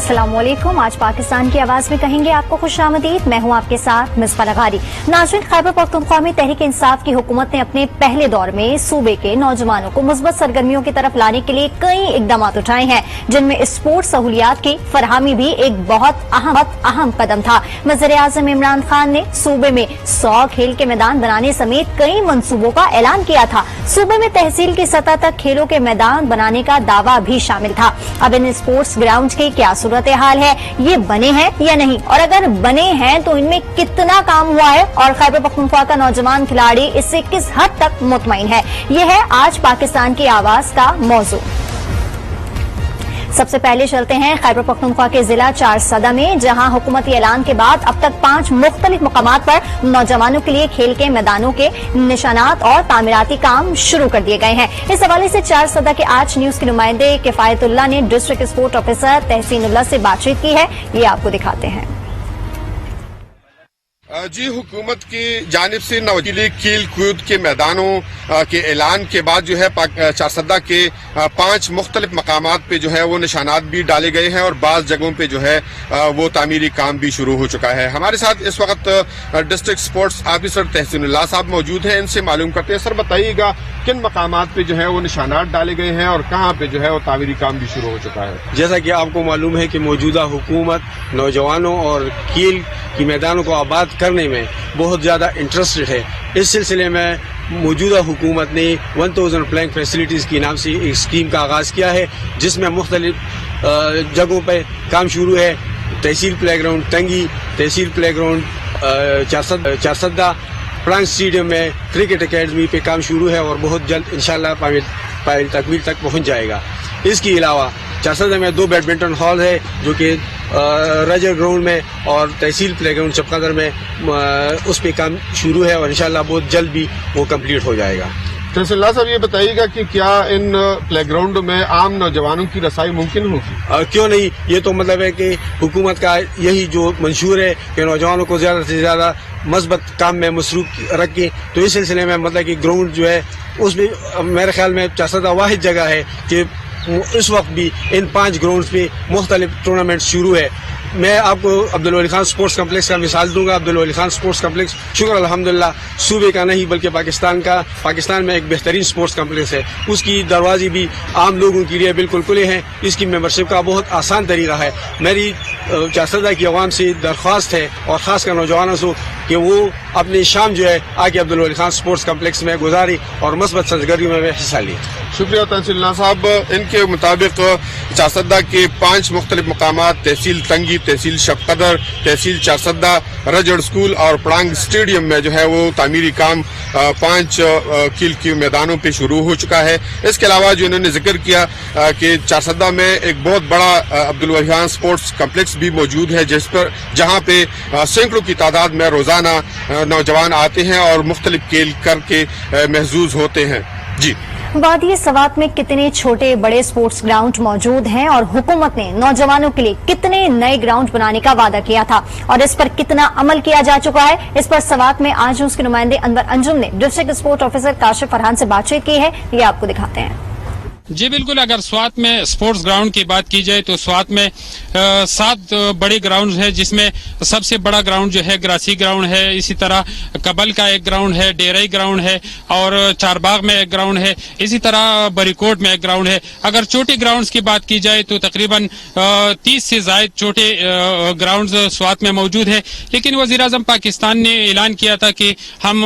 अस्सलाम वालेकुम। आज पाकिस्तान की आवाज में कहेंगे आपको खुशामदीद। मैं हूं आपके साथ मिसबा लगारी। नाज़रीन, खैबर पख्तूनख्वा में तहरीक इंसाफ की हुकूमत ने अपने पहले दौर में सूबे के नौजवानों को मुस्बत सरगर्मियों की तरफ लाने के लिए कई इकदाम उठाए हैं, जिनमें स्पोर्ट्स सहूलियात की फरहमी भी एक बहुत अहम कदम था। वज़ीर-ए-आज़म इमरान खान ने सूबे में 100 खेल के मैदान बनाने समेत कई मंसूबों का ऐलान किया था। सूबे में तहसील की सतह तक खेलों के मैदान बनाने का दावा भी शामिल था। अब इन स्पोर्ट्स ग्राउंड की क्या सूरत हाल है, ये बने हैं या नहीं, और अगर बने हैं तो इनमें कितना काम हुआ है और खैबर पख्तूनख्वा का नौजवान खिलाड़ी इससे किस हद तक मुतमईन है, ये है आज पाकिस्तान की आवाज का मौजू। सबसे पहले चलते हैं खैबर पख्तूनख्वा के जिला चारसदा में, जहां हुकूमती ऐलान के बाद अब तक 5 मुख्तलिफ मकामात पर नौजवानों के लिए खेल के मैदानों के निशानात और तामीराती काम शुरू कर दिए गए हैं। इस हवाले से चारसदा के आज न्यूज के नुमाइंदे किफायतुल्लाह ने डिस्ट्रिक्ट स्पोर्ट ऑफिसर तहसीनुल्लाह से बातचीत की है, ये आपको दिखाते हैं। जी, हुकूमत की जानिब से नौजवानी खेल कूद के मैदानों के ऐलान के बाद जो है चारसदा के 5 मुख्तलिफ मकामात पे जो है वो निशानात भी डाले गए हैं और बाज़ जगहों पे जो है वो तामीरी काम भी शुरू हो चुका है। हमारे साथ इस वक्त डिस्ट्रिक्ट स्पोर्ट्स ऑफिसर तहसीनुल्लाह साहब मौजूद हैं, इनसे मालूम करते हैं। सर, बताइएगा किन मकामात पे जो है वो निशानात डाले गए हैं और कहाँ पे जो है वो तामीरी काम भी शुरू हो चुका है? जैसा कि आपको मालूम है कि मौजूदा हुकूमत नौजवानों और खेल की मैदानों को आबाद करने में बहुत ज़्यादा इंटरेस्टेड है। इस सिलसिले में मौजूदा हुकूमत ने 1000 प्लेइंग फैसिलिटीज़ के नाम से एक स्कीम का आगाज़ किया है, जिसमें मुख्तलिफ जगहों पर काम शुरू है। तहसील प्ले ग्राउंड तंगी, तहसील प्ले ग्राउंड चारसदा, प्रांग स्टेडियम में क्रिकेट अकेडमी पे काम शुरू है और बहुत जल्द इंशाल्लाह पायल तकमील तक पहुंच जाएगा। इसके अलावा चारसदा में 2 बैडमिंटन हॉल है, जो कि रजर ग्राउंड में और तहसील प्ले ग्राउंड चपकादर में उस पे काम शुरू है और इंशाल्लाह बहुत जल्द भी वो कंप्लीट हो जाएगा। तहसीलदार साहब, ये बताइएगा कि क्या इन प्ले ग्राउंड में आम नौजवानों की रसाई मुमकिन होगी? क्यों नहीं, ये तो मतलब है कि हुकूमत का यही जो मंशूर है कि नौजवानों को ज़्यादा से ज़्यादा मस्बत काम में मसरूफ रखें। तो इस सिलसिले में मतलब कि ग्राउंड जो है उसमें मेरे ख्याल में चारसदा वाहिद जगह है कि इस वक्त भी इन 5 ग्राउंड्स पे मुख्तलिफ टूर्नामेंट शुरू है। मैं आपको अब्दुल वली खान स्पोर्ट्स कम्प्लेक्स का मिसाल दूंगा। अब्दुल वली खान स्पोर्ट्स कम्प्लेक्स शुक्र अल्हम्दुलिल्लाह सूबे का नहीं बल्कि पाकिस्तान में एक बेहतरीन स्पोर्ट्स कम्प्लेक्स है। उसकी दरवाजे भी आम लोगों के लिए बिल्कुल खुले हैं। इसकी मेंबरशिप का बहुत आसान तरीका है। मेरी चारसदा की आवाम से दरख्वास्त है और ख़ासकर नौजवानों से कि वो अपनी शाम जो है आके अब्दुल वली खान स्पोर्ट्स कम्प्लेक्स में गुजारी और मस्बत सरगर्मियों में हिस्सा लिया। शुक्रिया तहसीलदार साहब। इनके मुताबिक चारसदा के 5 मुख्तलिफ मकामात तहसील तंगी, तहसील शबकदर, तहसील चारसदा, रजड़ स्कूल और पड़ांग स्टेडियम में जो है वो तामीरी काम 5 खेल के मैदानों पे शुरू हो चुका है। इसके अलावा जो इन्होंने जिक्र किया कि चारसदा में एक बहुत बड़ा अब्दुल वली खान स्पोर्ट्स कम्प्लेक्स भी मौजूद है, जहाँ पे सैकड़ों की तादाद में रोजाना नौजवान आते हैं और मुख्तलिफ खेल करके महजूज होते हैं। जी, वादी सवात में कितने छोटे बड़े स्पोर्ट्स ग्राउंड मौजूद हैं और हुकूमत ने नौजवानों के लिए कितने नए ग्राउंड बनाने का वादा किया था और इस पर कितना अमल किया जा चुका है, इस पर सवात में आज उसके नुमाइंदे अनवर अंजुम ने district sport officer Kashif Farhan से बातचीत की है, ये आपको दिखाते हैं। जी बिल्कुल, अगर स्वात में स्पोर्ट्स ग्राउंड की बात की जाए तो स्वात में 7 बड़े ग्राउंड है, जिसमें सबसे बड़ा ग्राउंड जो है ग्रासी ग्राउंड है, इसी तरह कबल का एक ग्राउंड है, डेरई ग्राउंड है और चारबाग में एक ग्राउंड है, इसी तरह बरीकोट में एक ग्राउंड है। अगर छोटे ग्राउंड्स की बात की जाए तो तकरीबन 30 से ज्यादा छोटे ग्राउंड स्वात में मौजूद है। लेकिन वज़ीर-ए-आज़म पाकिस्तान ने ऐलान किया था कि हम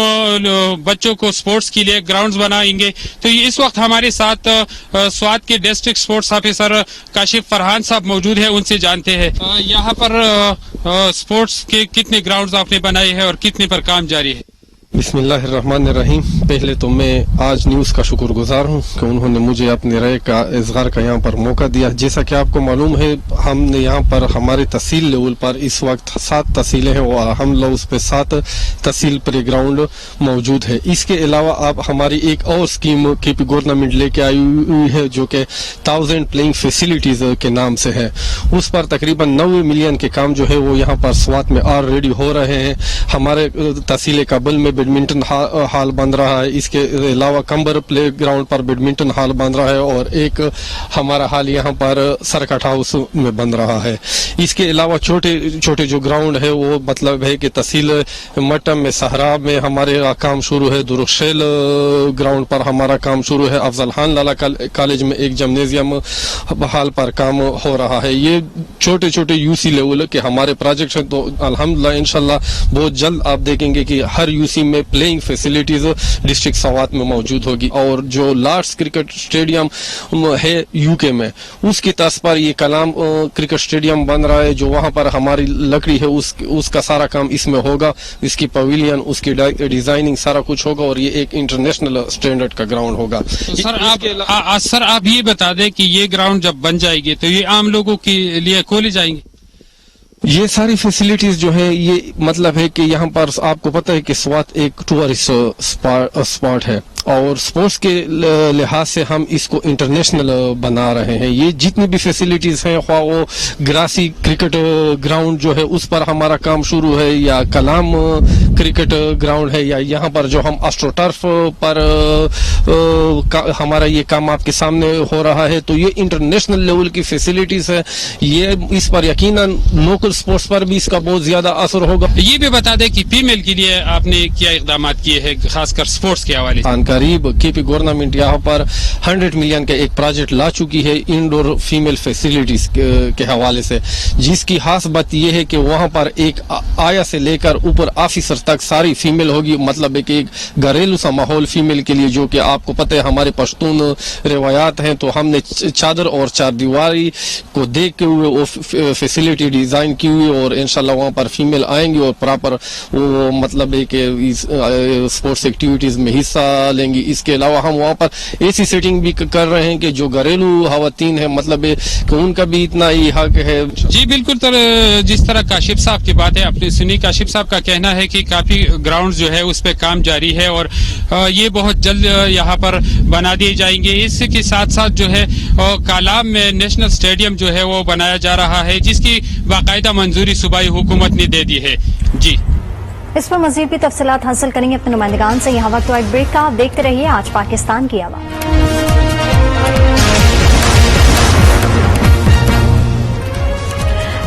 बच्चों को स्पोर्ट्स के लिए ग्राउंड बनाएंगे। तो इस वक्त हमारे साथ स्वात के district sports officer Kashif Farhan साहब मौजूद है, उनसे जानते हैं यहाँ पर स्पोर्ट्स के कितने ग्राउंड्स आपने बनाए हैं और कितने पर काम जारी है। बिस्मिल्लाहिर्रहमानिर्रहीम। पहले तो मैं आज न्यूज़ का शुक्रगुजार हूँ कि उन्होंने मुझे अपने राय का इज़हार का यहाँ पर मौका दिया। जैसा कि आपको मालूम है, हमने यहाँ पर हमारे तहसील लेवल पर इस वक्त 7 तहसीलें हैं और हम लोग उस पर 7 तहसील प्ले ग्राउंड मौजूद है। इसके अलावा अब हमारी एक और स्कीम KP गवर्नमेंट लेके आई हुई है, जो कि 1000 प्लेइंग फैसिलिटीज के नाम से है। उस पर तकरीबन 90 मिलियन के काम जो है वो यहाँ पर स्वात में ऑलरेडी हो रहे हैं। हमारे तहसील काबुल में भी बैडमिंटन हॉल बन रहा है, इसके अलावा कंबर प्ले ग्राउंड पर बैडमिंटन हॉल बन रहा है और एक हमारा हॉल यहाँ पर सरकट हाउस में बन रहा है। इसके अलावा छोटे छोटे जो ग्राउंड है वो मतलब है कि तहसील मट्टम में सहराब में हमारे काम शुरू है, दुरुशेल ग्राउंड पर हमारा काम शुरू है, अफजल खान लाला कॉलेज में एक जिम्नेजियम हाल पर काम हो रहा है। ये छोटे छोटे यूसी लेवल के हमारे प्रोजेक्ट हैं, तो अल्हम्दुलिल्लाह इंशाल्लाह बहुत जल्द आप देखेंगे कि हर यूसी में प्लेइंग फैसिलिटीज डिस्ट्रिक्ट सवात में मौजूद होगी। और जो लॉर्ड्स क्रिकेट स्टेडियम है यूके में, उसकी तर्ज पर ये कलाम क्रिकेट स्टेडियम बन रहा है, जो वहां पर हमारी लकड़ी है उसका सारा काम इसमें होगा, इसकी पवेलियन, उसकी डिजाइनिंग सारा कुछ होगा और ये एक इंटरनेशनल स्टैंडर्ड का ग्राउंड होगा। तो सर आप ये बता दें कि ये ग्राउंड जब बन जाएगी तो ये आम लोगों के लिए खोले जाएंगे? ये सारी फैसिलिटीज जो है ये मतलब है कि यहाँ पर आपको पता है कि स्वात एक टूरिस्ट स्पॉट है और स्पोर्ट्स के लिहाज से हम इसको इंटरनेशनल बना रहे हैं। ये जितनी भी फैसिलिटीज हैं, ख्वाह वो ग्रासी क्रिकेट ग्राउंड जो है उस पर हमारा काम शुरू है, या कलाम क्रिकेट ग्राउंड है, या यहाँ पर जो हम एस्ट्रोटर्फ पर हमारा ये काम आपके सामने हो रहा है, तो ये इंटरनेशनल लेवल की फैसिलिटीज है। ये इस पर यकीनन लोकल स्पोर्ट्स पर भी इसका बहुत ज्यादा असर होगा। ये भी बता दें कि फीमेल के लिए आपने क्या इकदाम किए हैं, खासकर स्पोर्ट्स के हवाले से? करीब केपी गवर्नमेंट यहाँ पर 100 मिलियन का एक प्रोजेक्ट ला चुकी है इंडोर फीमेल फैसिलिटीज के हवाले से, जिसकी खास बात यह है कि वहाँ पर एक आया से लेकर ऊपर ऑफिसर तक सारी फीमेल होगी। मतलब एक घरेलू सा माहौल फीमेल के लिए, जो कि आपको पता है हमारे पश्तून रिवायात हैं, तो हमने चादर और चारदीवारी को देखते हुए वो फैसिलिटी डिजाइन की हुई और इंशाल्लाह वहाँ पर फीमेल आएंगी और प्रॉपर वो मतलब है कि स्पोर्ट्स एक्टिविटीज में हिस्सा लेंगी। इसके अलावा हम वहाँ पर ऐसी सेटिंग भी कर रहे हैं कि जो घरेलू खवातीन है मतलब कि उनका भी इतना ही हक है। जी बिल्कुल। तो जिस तरह काशिफ साहब की बात है आपने सुनी, काशिफ साहब का कहना है कि काफी ग्राउंड जो है उस पर काम जारी है और ये बहुत जल्द यहाँ पर बना दिए जाएंगे। इसके साथ साथ जो है कालाम में नेशनल स्टेडियम जो है वो बनाया जा रहा है, जिसकी बाकायदा मंजूरी सूबाई हुकूमत ने दे दी है। जी इस पर मजीद भी तफसीलात हासिल करेंगे अपने नुमाइंदगान से। यहाँ वक्त एक ब्रेक का, आप देखते रहिए आज पाकिस्तान की आवाज़।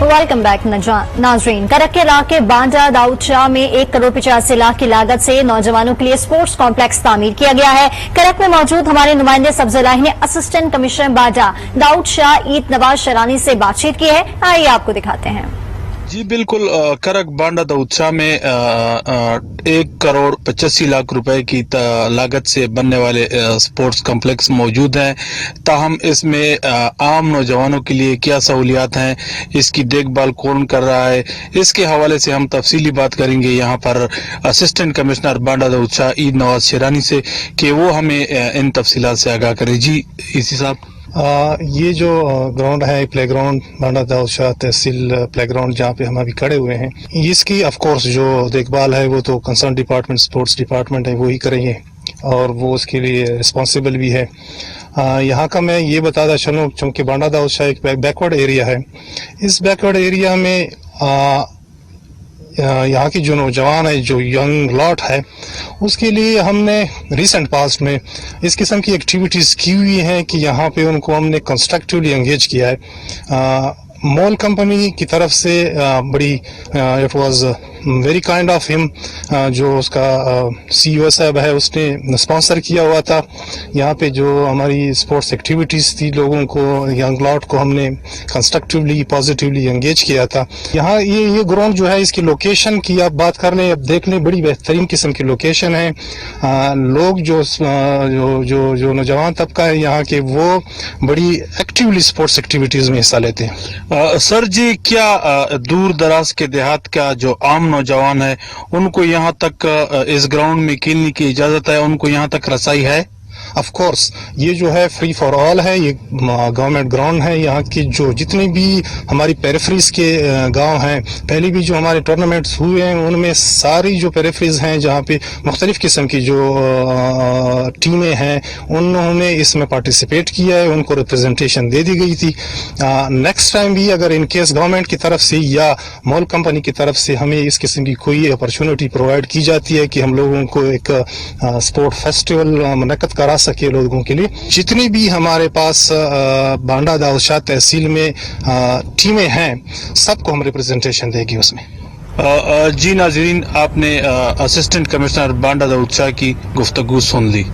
वेलकम बैक नाजरीन। करक के इलाके बांडा दाऊद शाह में 1 करोड़ 85 लाख की लागत से नौजवानों के लिए स्पोर्ट्स कॉम्प्लेक्स तामीर किया गया है। करक में मौजूद हमारे नुमाइंदे सब्ज़लाही ने असिस्टेंट कमिश्नर बांडा दाऊद शाह ईद नवाज शरानी से बातचीत की है। आइए आपको दिखाते हैं। जी बिल्कुल। करक बांडा दाऊद शाह में 1 करोड़ 85 लाख रुपए की लागत से बनने वाले स्पोर्ट्स कॉम्प्लेक्स मौजूद हैं। ताहम इसमें आम नौजवानों के लिए क्या सहूलियात हैं, इसकी देखभाल कौन कर रहा है, इसके हवाले से हम तफसीली बात करेंगे यहाँ पर असिस्टेंट कमिश्नर बांडा दाऊद शाह ईद नवाज शेरानी से कि वो हमें इन तफसीलात से आगाह करें। जी इसी साहब, ये जो ग्राउंड है प्ले ग्राउंड बांडा दाऊद शाह तहसील प्ले ग्राउंड जहाँ पे हम अभी खड़े हुए हैं, इसकी ऑफ कोर्स जो देखभाल है वो तो कंसर्न डिपार्टमेंट स्पोर्ट्स डिपार्टमेंट है वो ही करेंगे और वो उसके लिए रिस्पॉन्सिबल भी है। यहाँ का मैं ये बताता चलूँ, चूँकि बांडा दाऊद शाह एक बैकवर्ड एरिया है, इस बैकवर्ड एरिया में यहाँ की जो नौजवान है, जो यंग लॉट है, उसके लिए हमने रिसेंट पास्ट में इस किस्म की एक्टिविटीज़ की हुई हैं कि यहाँ पे उनको हमने कंस्ट्रक्टिवली एंगेज किया है। मॉल कंपनी की तरफ से बड़ी it was very kind of him, जो उसका CEO साहब है उसने स्पॉन्सर किया हुआ था। यहाँ पे जो हमारी स्पोर्ट्स एक्टिविटीज़ थी, लोगों को यंग लॉट को हमने कंस्ट्रक्टिवली पॉजिटिवली एंगेज किया था। यहाँ ये ग्राउंड जो है, इसकी लोकेशन की आप बात कर लें, अब देख लें, बड़ी बेहतरीन किस्म की लोकेशन है। लोग जो नौजवान तबका है यहाँ के, वो बड़ी एक्टिवली स्पोर्ट्स एक्टिविटीज़ में हिस्सा लेते हैं। सर जी, क्या दूर दराज के देहात का जो आम नौजवान है उनको यहाँ तक इस ग्राउंड में खेलने की इजाजत है, उनको यहाँ तक रसाई है? ऑफ कोर्स ये जो है फ्री फॉर ऑल है, ये गवर्नमेंट ग्राउंड है। यहाँ की जो जितने भी हमारी पेरिफेरीज के गांव हैं, पहले भी जो हमारे टूर्नामेंट्स हुए हैं उनमें सारी जो पेरिफेरीज हैं जहाँ पे मुख्तलिफ किस्म की जो टीमें हैं उन्होंने इसमें पार्टिसिपेट किया है, उनको रिप्रेजेंटेशन दे दी गई थी। नेक्स्ट टाइम भी अगर इन केस गवर्नमेंट की तरफ से या मॉल कंपनी की तरफ से हमें इस किस्म की कोई अपॉर्चुनिटी प्रोवाइड की जाती है कि हम लोगों को एक स्पोर्ट फेस्टिवल मुनक्कद करा सके लोगों के लिए, जितनी भी हमारे पास बांडा दाऊदशाह तहसील में टीमें हैं सबको हम रिप्रेजेंटेशन देंगे उसमें। जी नाजरीन, आपने असिस्टेंट कमिश्नर बांडा दाऊदशाह की गुफ्तगू सुन ली।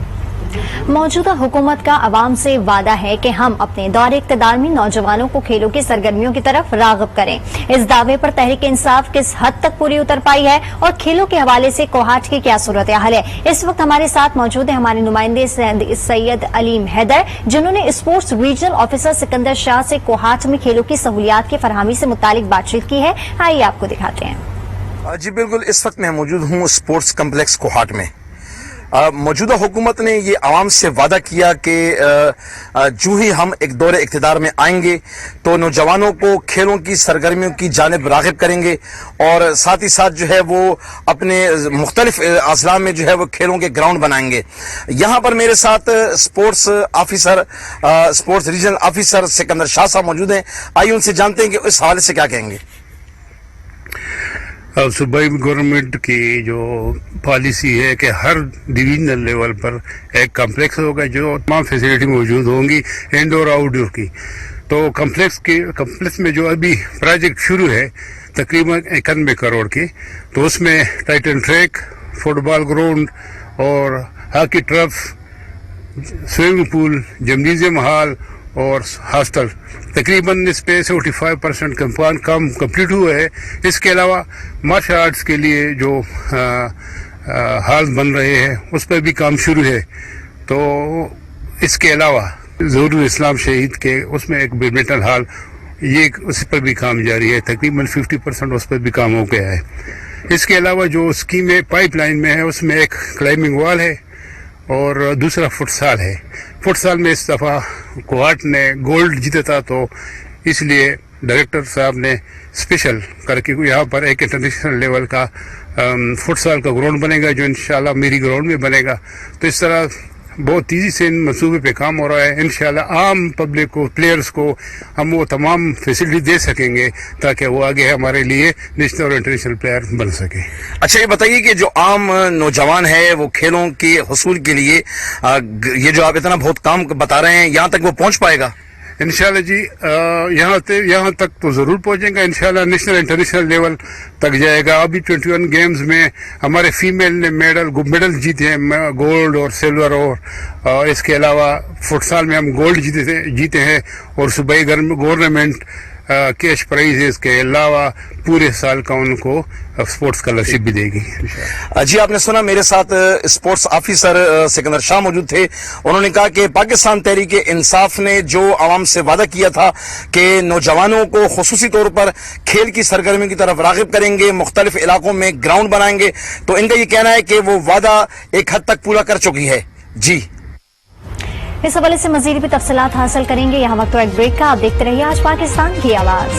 मौजूदा हुकूमत का अवाम से वादा है कि हम अपने दौरे इक़्तिदार में नौजवानों को खेलों की सरगर्मियों की तरफ राग़िब करें। इस दावे पर तहरीक इंसाफ किस हद तक पूरी उतर पाई है और खेलों के हवाले से कोहाट की क्या सूरत हाल है, इस वक्त हमारे साथ मौजूद है हमारे नुमाइंदे सैयद अलीम हैदर, जिन्होंने sports regional officer Sikandar Shah से कोहाट में खेलों की सहूलियात की फरहमी से मुतालिक बातचीत की है। आइए आपको दिखाते हैं। जी बिल्कुल, इस वक्त मैं मौजूद हूँ स्पोर्ट्स कम्प्लेक्स कोहाट में। मौजूदा हुकूमत ने ये आवाम से वादा किया कि जो ही हम एक दौरे इक़्तिदार में आएंगे तो नौजवानों को खेलों की सरगर्मियों की जानिब राग़िब करेंगे और साथ ही साथ जो है वो अपने मुख्तलिफ अज़ला में जो है वो खेलों के ग्राउंड बनाएंगे। यहाँ पर मेरे साथ sports regional officer Sikandar Shah साहब मौजूद हैं। आइए उनसे जानते हैं कि इस हवाले से क्या कहेंगे। सूबाई गवर्नमेंट की जो पॉलिसी है कि हर डिवीजनल लेवल पर एक कम्प्लेक्स होगा जो तमाम फैसिलिटी मौजूद होंगी इंडोर आउटडोर की। तो कम्प्लेक्स में जो अभी प्रोजेक्ट शुरू है तकरीबन 91 करोड़ की, तो उसमें टाइटन ट्रैक, फुटबॉल ग्राउंड और hockey turf, swimming pool, gymnasium hall और हॉस्टल तकरीबन इस पे 75% काम कंप्लीट हुआ है। इसके अलावा मार्शल आर्ट्स के लिए जो हॉल बन रहे हैं उस पर भी काम शुरू है। तो इसके अलावा ज़हूरुल इस्लाम शहीद के उसमें एक बैडमिंटन हॉल, ये उस पर भी काम जारी है, तकरीबन 50% उस पर भी काम हो गया है। इसके अलावा जो स्कीमें पाइपलाइन में है उसमें एक क्लाइंबिंग वॉल है और दूसरा फुटसाल है। फुटसाल में इस दफ़ा कोहाट ने गोल्ड जीता था, तो इसलिए डायरेक्टर साहब ने स्पेशल करके यहाँ पर एक इंटरनेशनल लेवल का फुटसाल का ग्राउंड बनेगा जो इंशाल्लाह मेरी ग्राउंड में बनेगा। तो इस तरह बहुत तेज़ी से इन मंसूबे पे काम हो रहा है। इंशाल्लाह आम पब्लिक को, प्लेयर्स को हम वो तमाम फैसिलिटी दे सकेंगे ताकि वो आगे हमारे लिए नेशनल और इंटरनेशनल प्लेयर बन सके। अच्छा, ये बताइए कि जो आम नौजवान है वो खेलों के हुसूल के लिए ये जो आप इतना बहुत काम बता रहे हैं, यहाँ तक वो पहुँच पाएगा? इंशाल्लाह जी, यहाँ तक तो ज़रूर पहुँचेगा। इंशाल्लाह नेशनल इंटरनेशनल लेवल तक जाएगा। अभी 21 गेम्स में हमारे फीमेल ने मेडल जीते हैं, गोल्ड और सिल्वर, और इसके अलावा फुटसाल में हम गोल्ड जीते हैं और सूबाई गवर्नमेंट कैश प्राइज है। इसके अलावा पूरे साल का उनको स्पोर्ट्स स्कॉलरशिप भी देगी। जी, आपने सुना, मेरे साथ स्पोर्ट्स ऑफिसर सिकंदर शाह मौजूद थे। उन्होंने कहा कि पाकिस्तान तहरीक इंसाफ ने जो आवाम से वादा किया था कि नौजवानों को खुसूसी तौर पर खेल की सरगर्मी की तरफ राग़िब करेंगे, मुख्तलिफ इलाकों में ग्राउंड बनाएंगे, तो इनका ये कहना है कि वो वादा एक हद तक पूरा कर चुकी है। जी, इस हवाले से मजीद भी तफसीलात हासिल करेंगे। यहाँ वक्त तो एक ब्रेक का, आप देखते रहिए आज पाकिस्तान की आवाज।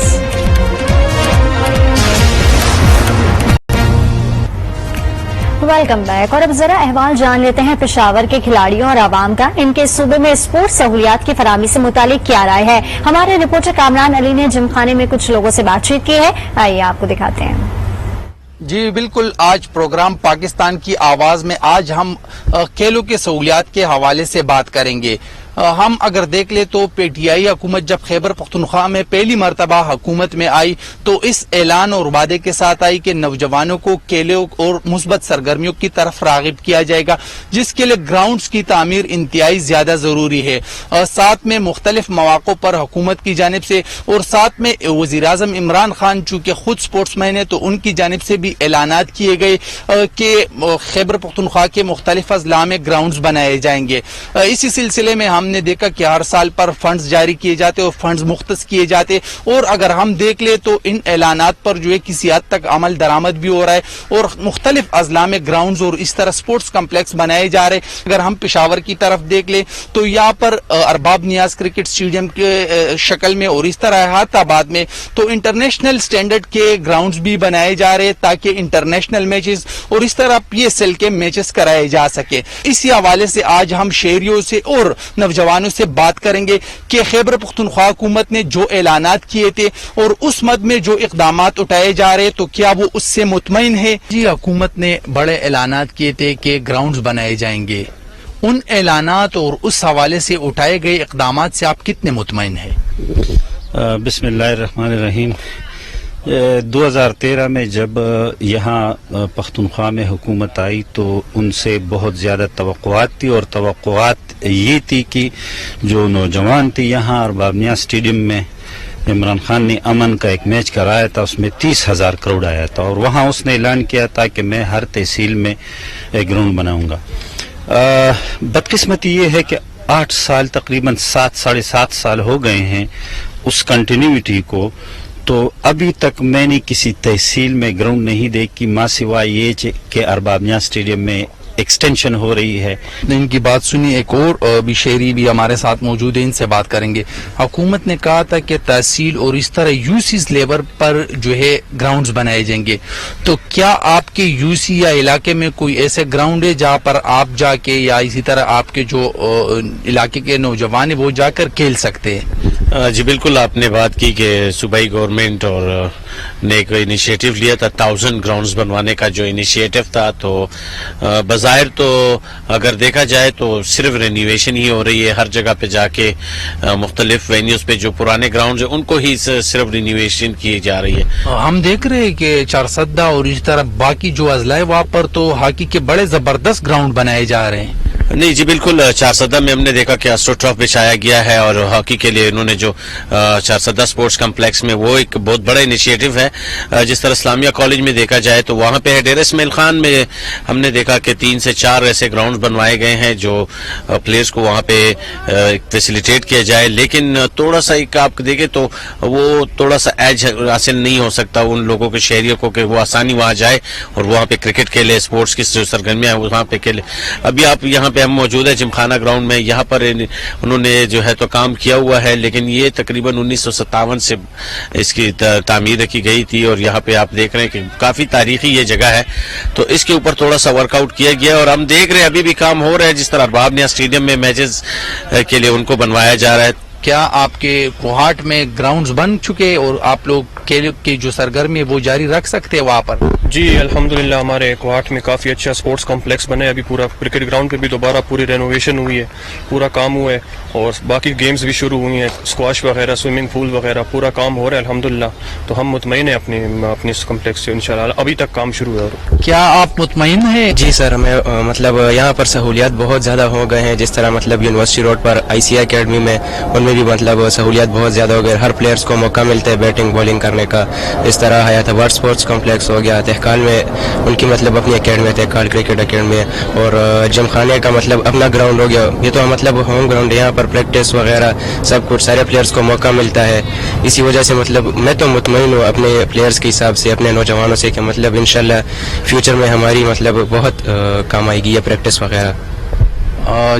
Welcome back. और अब जरा अहवाल जान लेते हैं पेशावर के खिलाड़ियों और आवाम का। इनके सूबे में स्पोर्ट्स सहूलियात की फराहमी से मुतालिक क्या राय है। हमारे रिपोर्टर कामरान अली ने जिमखाने में कुछ लोगों से बातचीत की है, आइए आपको दिखाते हैं। जी बिल्कुल, आज प्रोग्राम पाकिस्तान की आवाज में आज हम खेलों के सहूलियात के हवाले से बात करेंगे। हम अगर देख ले तो पीटीआई हुकूमत जब खैबर पख्तूनख्वा में पहली मरतबा हुकूमत में आई तो इस ऐलान और वादे के साथ आई कि नौजवानों को खेलों और मुस्बत सरगर्मियों की तरफ राग़िब किया जाएगा, जिसके लिए ग्राउंड्स की तामीर इंतहाई ज्यादा जरूरी है। साथ में मुख्तलिफ मौक़ों पर हुकूमत की जानिब से और साथ में वज़ीर-ए-आज़म इमरान खान चूंकि खुद स्पोर्ट्समैन है तो उनकी जानिब से भी ऐलानात किए गए कि खैबर पख्तूनख्वा के मुख्तलिफ अज़ला में ग्राउंड्स बनाए जाएंगे। इसी सिलसिले में हम نے دیکھا کہ ہر سال پر فنڈز جاری کیے جاتے اور فنڈز مختص کیے جاتے, اور اگر ہم دیکھ لیں تو ان اعلانات پر جو ہے کسی حد تک عمل درآمد بھی ہو رہا ہے اور مختلف اضلاع میں گراؤنڈز اور اس طرح سپورٹس کمپلیکس بنائے جا رہے. اگر ہم پشاور کی طرف دیکھ لیں تو یہاں پر ارباب نیاز کرکٹ اسٹیڈیم کے شکل میں اور اس طرح احاط آباد میں تو انٹرنیشنل سٹینڈرڈ کے گراؤنڈز بھی بنائے جا رہے تاکہ انٹرنیشنل میچز اور اس طرح پی ایس ایل کے میچز کرائے جا سکے. اسی حوالے سے آج ہم شہریوں سے اور نوجوانوں سے بات کریں گے کہ خیبر پختونخوا حکومت نے جو اعلانات کیے تھے اور اس مد میں جو اقدامات اٹھائے جا رہے تو کیا وہ اس سے مطمئن ہے. جی, حکومت نے بڑے اعلانات کیے تھے کہ گراؤنڈز بنائے جائیں گے, ان اعلانات اور اس حوالے سے اٹھائے گئے اقدامات سے آپ کتنے مطمئن ہیں؟ بسم اللہ الرحمن الرحیم. 2013 میں جب یہاں پختونخوا میں حکومت آئی تو ان سے بہت زیادہ توقعات تھی, اور توقعات یہ تھی کہ جو نوجوان تھے یہاں ارباب نیاز اسٹیڈیم میں عمران خان نے امن کا ایک میچ کرایا تھا, اس میں 30,000 کروڑ آیا تھا, اور وہاں اس نے اعلان کیا تھا کہ میں ہر تحصیل میں ایک گراؤنڈ بناؤں گا. بدقسمتی یہ ہے کہ 8 سال تقریباً 7.5 سال ہو گئے ہیں اس کنٹینیوٹی کو, تو ابھی تک میں نے کسی تحصیل میں گراؤنڈ نہیں دیکھی ماں سوائے یہ کہ ارباب نیاز اسٹیڈیم میں ایکسٹینشن ہو رہی ہے. ان کی بات سنی. ایک اور بھی شہری بھی ہمارے ساتھ موجود ہیں, ان سے بات کریں گے. حکومت نے کہا تھا کہ تحصیل اور اس طرح یو سیز لیول پر جو ہے گراؤنڈز بنائے جائیں گے, تو کیا آپ کے یو سی یا علاقے میں کوئی ایسے گراؤنڈ ہے جہاں پر آپ جا کے یا اسی طرح آپ کے جو علاقے کے نوجوان ہیں وہ جا کر کھیل سکتے ہیں؟ جی بالکل, آپ نے بات کی کہ صوبائی گورنمنٹ اور نے ایک انیشیٹو لیا تھا 1000 گراؤنڈز بنوانے کا جو انیشیٹو تھا, تو بظاہر تو اگر دیکھا جائے تو صرف رینیویشن ہی ہو رہی ہے. ہر جگہ پہ جا کے مختلف وینیوز پہ جو پرانے گراؤنڈز ہیں ان کو ہی صرف رینیویشن کی جا رہی ہے. ہم دیکھ رہے ہیں کہ چارسدہ اور اس طرح باقی جو اضلاع وہاں پر تو ہاکی کے بڑے زبردست گراؤنڈ بنائے جا رہے ہیں. نہیں جی بالکل, چارسدہ میں ہم نے دیکھا کہ اسٹرو ٹرف بچھایا گیا ہے, اور ہاکی کے لیے انہوں نے جو چارسدہ سپورٹس کمپلیکس میں وہ ایک بہت بڑا انیشیٹو ہے. جس طرح اسلامیہ کالج میں دیکھا جائے تو وہاں پہ ڈیرہ اسماعیل خان میں ہم نے دیکھا کہ 3 سے 4 ایسے گراؤنڈ بنوائے گئے ہیں جو پلیئرز کو وہاں پہ فیسیلیٹیٹ کیا جائے, لیکن تھوڑا سا ایک آپ دیکھیں تو وہ تھوڑا سا ایج حاصل نہیں ہو سکتا ان لوگوں کے شہریوں کو کہ وہ آسانی وہاں جائے اور وہاں پہ کرکٹ کھیلے, اسپورٹس کی جو سرگرمیاں ہیں وہاں پہ کھیلے. ابھی آپ یہاں پہ ہم موجود ہے جمخانہ گراؤنڈ میں, یہاں پر انہوں نے جو ہے تو کام کیا ہوا ہے, لیکن یہ تقریباً 1957 سے اس کی تعمیر کی گئی تھی, اور یہاں پہ آپ دیکھ رہے ہیں کہ کافی تاریخی یہ جگہ ہے, تو اس کے اوپر تھوڑا سا ورک آؤٹ کیا گیا, اور ہم دیکھ رہے ہیں ابھی بھی کام ہو رہا ہے. جس طرح ارباب نیاز اسٹیڈیم میں میچز کے لیے ان کو بنوایا جا رہا ہے. کیا آپ کے کوہاٹ میں گراؤنڈز بن چکے اور آپ لوگ کی جو سرگرمی ہے وہ جاری رکھ سکتے ہیں وہاں پر؟ جی الحمدللہ ہمارے کوہاٹ میں کافی اچھا سپورٹس کمپلیکس بنے. ابھی پورا کرکٹ گراؤنڈ پہ بھی دوبارہ پوری رینوویشن ہوئی ہے, پورا کام ہوا ہے, اور باقی گیمز بھی شروع ہوئی ہیں, اسکواش وغیرہ, سوئمنگ پول وغیرہ, پورا کام ہو رہا ہے الحمدللہ. تو ہم مطمئن ہیں اپنے اس کمپلیکس سے انشاءاللہ. ابھی تک کام شروع ہے. کیا آپ مطمئن ہیں؟ جی سر, ہمیں مطلب یہاں پر سہولیات بہت زیادہ ہو گئے ہیں. جس طرح مطلب یونیورسٹی روڈ پر ICI اکیڈمی میں ان میں بھی مطلب سہولیات بہت زیادہ ہو گئے. ہر پلیئرز کو موقع ملتا ہے بیٹنگ بالنگ کرنے کا. اس طرح حیات آباد اسپورٹس کمپلیکس ہو گیا, تہکال میں ان کی مطلب اپنی اکیڈمی ہے, تہکال کرکٹ اکیڈمی ہے, اور جمخانے کا مطلب اپنا گراؤنڈ ہو گیا. یہ تو مطلب ہوم گراؤنڈ ہے, یہاں پر پریکٹس وغیرہ سب کچھ سارے پلیئرز کو موقع ملتا ہے. اسی وجہ سے مطلب میں تو مطمئن ہوں اپنے پلیئرز کے حساب سے, اپنے نوجوانوں سے, کہ مطلب انشاءاللہ فیوچر میں ہماری مطلب بہت کام آئے گی یہ پریکٹس وغیرہ.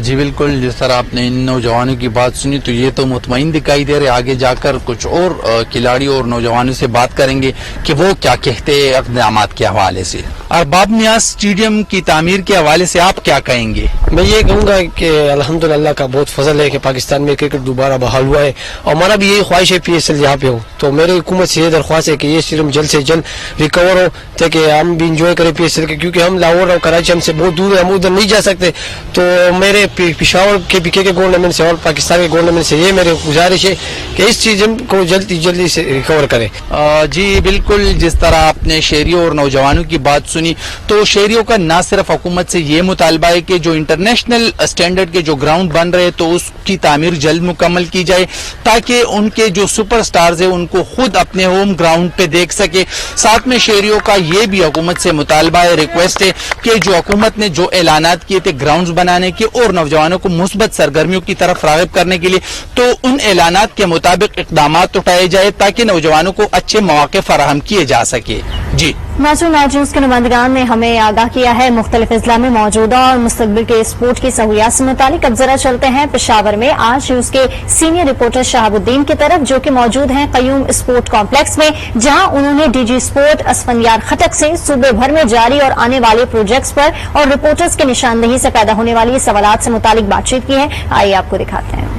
جی بالکل, جس طرح آپ نے ان نوجوانوں کی بات سنی تو یہ تو مطمئن دکھائی دے رہے. آگے جا کر کچھ اور کھلاڑی اور نوجوانوں سے بات کریں گے کہ وہ کیا کہتے ہیں اقدامات کے حوالے سے. ارباب نیاز اسٹیڈیم کی تعمیر کے حوالے سے آپ کیا کہیں گے؟ میں یہ کہوں گا کہ الحمدللہ کا بہت فضل ہے کہ پاکستان میں کرکٹ دوبارہ بحال ہوا ہے, اور ہمارا بھی یہی خواہش ہے PSL یہاں پہ ہو. تو میری حکومت سے یہ درخواست ہے کہ یہ اسٹیڈیم جلد سے جلد ریکور ہو تاکہ ہم بھی انجوائے کریں PSL کے, کیونکہ ہم لاہور اور کراچی ہم سے بہت دور ہے, ہم ادھر نہیں جا سکتے. تو میرے پشاور کے PK کے گورنمنٹ سے اور پاکستان کے گورنمنٹ سے یہ میری گزارش ہے کہ اس چیز کو جلدی سے ریکور کرے. جی بالکل, جس طرح آپ نے شہریوں اور نوجوانوں کی بات سنی تو شہریوں کا نہ صرف حکومت سے یہ مطالبہ ہے کہ جو इंटरनेशनल स्टैंडर्ड के जो ग्राउंड बन रहे तो उसकी तामीर जल्द मुकम्मल की जाए ताकि उनके जो सुपर स्टार्स है उनको खुद अपने होम ग्राउंड पे देख सके। साथ में शहरियों का ये भी हुकूमत से मुतालबा है, रिक्वेस्ट है कि जो हुकूमत ने जो ऐलानात किए थे ग्राउंड्स बनाने के और नौजवानों को मुस्बत सरगर्मियों की तरफ राग़िब करने के लिए, तो उन ऐलानात के मुताबिक इक़दामात उठाए जाए ताकि नौजवानों को अच्छे मौके फराहम किए जा सके। जी नाज़रीन, आज न्यूज़ के नुमाइंदगान ने हमें आगाह किया है मुख्तलिफ अजला में मौजूदा और मुस्तकबिल के स्पोर्ट की सहूलियात से मुतालिक। अब जरा चलते हैं पेशावर में आज न्यूज़ के सीनियर रिपोर्टर शहाबुद्दीन की तरफ, जो कि मौजूद हैं क़य्यूम स्पोर्ट कॉम्प्लेक्स में, जहां उन्होंने डीजी स्पोर्ट असफंदियार खटक से सूबे भर में जारी और आने वाले प्रोजेक्ट्स पर और रिपोर्टर्स की निशानदही से पैदा होने वाली सवालात से मुतालिक बातचीत की है। आइए आपको दिखाते हैं।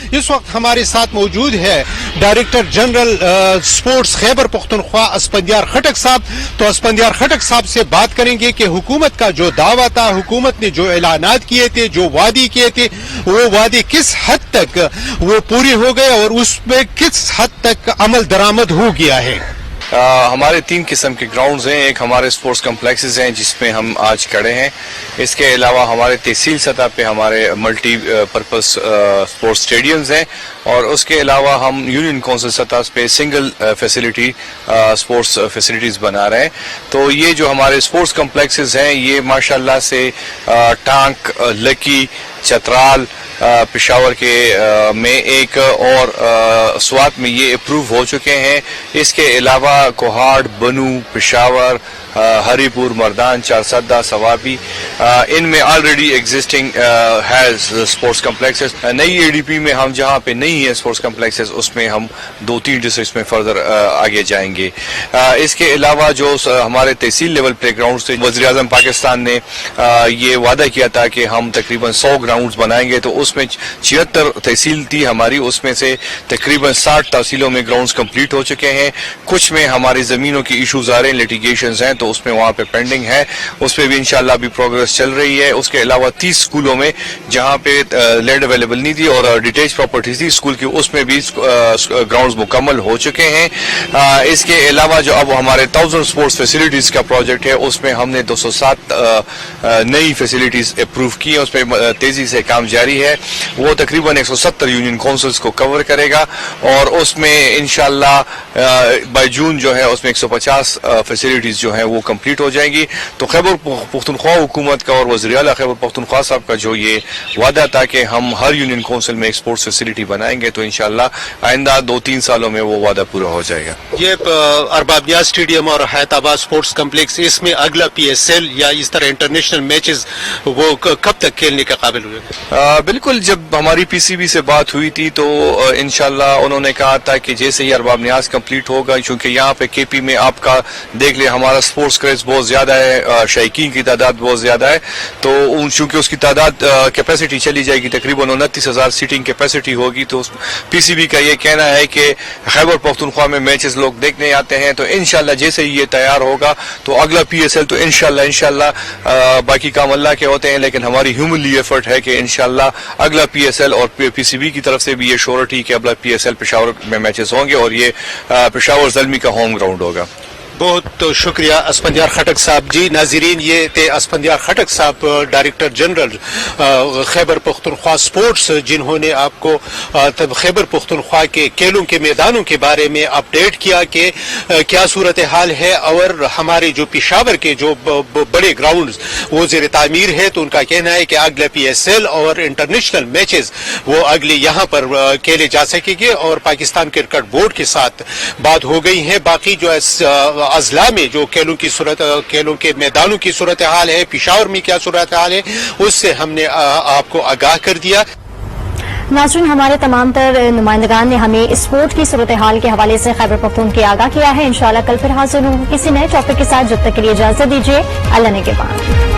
इस वक्त हमारे साथ मौजूद है director general sports Khyber Pakhtunkhwa Asfandyar Khattak साहब। तो असफंदियार खटक साहब से बात करेंगे कि हुकूमत का जो दावा था, हुकूमत ने जो ऐलानात किए थे, जो वादे किए थे, वो वादे किस हद तक वो पूरे हो गए और उसमें किस हद तक अमल दरामद हो गया है। हमारे 3 किस्म के ग्राउंड्स हैं। एक हमारे स्पोर्ट्स कम्प्लेक्सेस हैं जिसमें हम आज खड़े हैं। इसके अलावा हमारे तहसील सतह पे हमारे मल्टी पर्पस स्पोर्ट्स स्टेडियम्स हैं और उसके अलावा हम यूनियन काउंसिल सतह पे सिंगल फैसिलिटी स्पोर्ट्स फैसिलिटीज़ बना रहे हैं। तो ये जो हमारे स्पोर्ट्स कम्प्लेक्सेस हैं ये माशाल्लाह से टांक, लकी, चतराल, पेशावर के में एक और स्वात में ये अप्रूव हो चुके हैं। इसके अलावा कोहाड़, बनू, पेशावर, हरीपुर, मर्दान, चारसद्दा, सवाबी, इनमें already existing has sports complexes. नई एडीपी में हम जहाँ पे नहीं है स्पोर्ट्स कम्प्लेक्सेस उसमें हम 2-3 डिस्ट्रिक्ट्स में फर्दर आगे जाएंगे। इसके अलावा जो हमारे तहसील लेवल प्ले ग्राउंड थे, वज़ीर-ए-आज़म पाकिस्तान ने ये वादा किया था कि हम तकरीबन 100 ग्राउंड्स बनाएंगे। तो उसमें 76 तहसील थी हमारी, उसमें से तकरीबन 60 तहसीलों में ग्राउंड्स कंप्लीट हो चुके हैं। कुछ में हमारी ज़मीनों की इशूज़ आ रहे हैं, लिटिगेशंस हैं, तो उसमें वहाँ पे पेंडिंग है, उसमें भी इंशाल्लाह भी प्रोग्रेस चल रही है। उसके अलावा 30 स्कूलों में जहाँ पे लैंड अवेलेबल नहीं थी और डिटेच प्रॉपर्टीज थी स्कूल की, उसमें भी ग्राउंड्स मुकम्मल हो चुके हैं। इसके अलावा जो अब हमारे 1000 स्पोर्ट्स फैसिलिटीज का प्रोजेक्ट है उसमें हमने 207 नई फैसिलिटीज अप्रूव की है, उसमें तेजी से काम जारी है। वो तकरीबन 170 यूनियन काउंसिल्स को कवर करेगा और उसमें इंशाल्लाह बाई जून जो है उसमें 150 फैसिलिटीज जो है वो कंप्लीट हो जाएंगी। तो खैबर पख्तूनख्वा हुकूमत का और वज़ीर आला खैबर पख्तूनख्वा साहब का जो ये वादा था कि हम हर यूनियन काउंसिल में एक स्पोर्ट्स फैसिलिटी बनाएंगे, तो इंशाल्लाह आइंदा 2-3 सालों में वो वादा पूरा हो जाएगा। ये अरबाब नियाज़ स्टेडियम और हैदराबाद स्पोर्ट्स कम्प्लेक्स, इसमें अगला PSL या इस तरह इंटरनेशनल मैचेस वो कब तक खेलने के काबिल हुए? बिल्कुल, जब हमारी PCB से बात हुई थी तो इंशाल्लाह उन्होंने कहा था कि जैसे ही अरबाब नियाज़ कंप्लीट होगा, क्योंकि यहाँ पे KP में आपका देख ले हमारा स्पोर्ट्स क्रेज बहुत ज्यादा है, शायकीन की तादाद बहुत ज्यादा है, तो चूंकि उसकी तादाद कैपेसिटी चली जाएगी तकरीबन 29,000 सीटिंग कैपेसिटी होगी। तो PCB का ये कहना है कि खैबर पख्तूनख्वा में मैचेस लोग देखने आते हैं, तो इंशाल्लाह जैसे ही ये तैयार होगा तो अगला PSL तो इंशाल्लाह बाकी काम अल्लाह के होते हैं, लेकिन हमारी ह्यूमनली एफर्ट है कि इंशाल्लाह अगला PSL और PCB की तरफ से भी ये श्योरिटी कि अगला PSL पेशावर में मैचेस होंगे और ये पेशावर ज़ल्मी का होम ग्राउंड होगा। बहुत शुक्रिया असफंदियार खटक साहब। जी नाजरीन, ये थे असफंदियार खटक साहब, director general Khyber Pakhtunkhwa sports, जिन्होंने आपको खैबर पख्तूनख्वा के खेलों के मैदानों के बारे में अपडेट किया कि क्या सूरत हाल है और हमारे जो पेशावर के जो बड़े ग्राउंड्स वो ज़ेर तामीर है। तो उनका कहना है कि अगला PSL और इंटरनेशनल मैचेस वो अगले यहाँ पर खेले जा सकेंगे और पाकिस्तान क्रिकेट बोर्ड के साथ बात हो गई है। बाकी जो अजला में जो खेलों के मैदानों की सूरत हाल है, पेशावर में क्या सूरत हाल है, उससे हमने आपको आगाह कर दिया। नाज़रीन, हमारे तमाम तर नुमाइंदगान ने हमें स्पोर्ट की सूरत हाल के हवाले से खैबर पख्तूनख्वा आगाह किया है। इंशाल्लाह कल फिर हाजिर होंगे किसी नए टॉपिक के साथ। जब तक के लिए इजाजत दीजिए, अल्लाह ने के बाद।